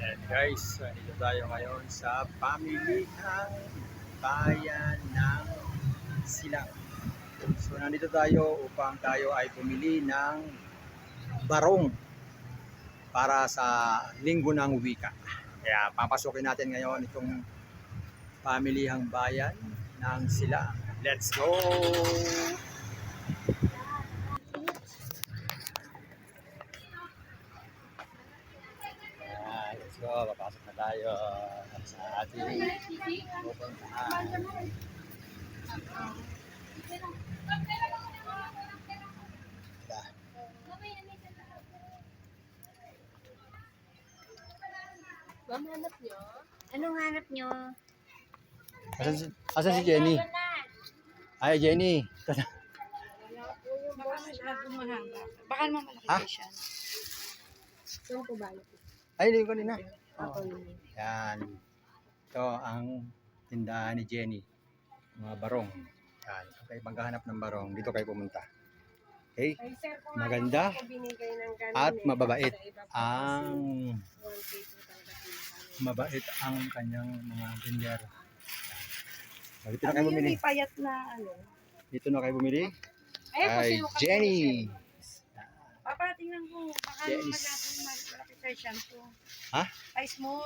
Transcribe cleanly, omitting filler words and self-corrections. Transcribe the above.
And guys, dito tayo ngayon sa pamilihang bayan ng Silang. So nandito tayo upang tayo ay bumili ng barong para sa linggo ng wika. Kaya papasukin natin ngayon itong pamilihang bayan ng Silang. Let's go! Let's go, papasok na tayo sa ating pupuntahan. Ma'am, hanap nyo? Anong hanap nyo? Asan si Jenny? Ay, Jenny. Wala po yung Baka masyadong mahaba. Baka naman malaki Ha? siya. Saan po ba? Ay, hindi ko din na. Ako yun. Yan. Ito ang tindahan ni Jenny. Mga barong. Yan. Okay, paghahanap ng barong, dito kayo pumunta. Okay? Ay, sir, kung Maganda ako binigay ng ganun at eh, mababait sa iba po ang kasi 1K po tanggapin kami. mabait ang kanyang mga tindero. So, dito na Ano kayo yun, bumili. may payat na ano. Dito na kayo bumili. Ay, kung Kay sino ka Jenny. Papatingnan ko. Baka Yes. naman masyadong malaki siya shampoo. Ha? Ay, small.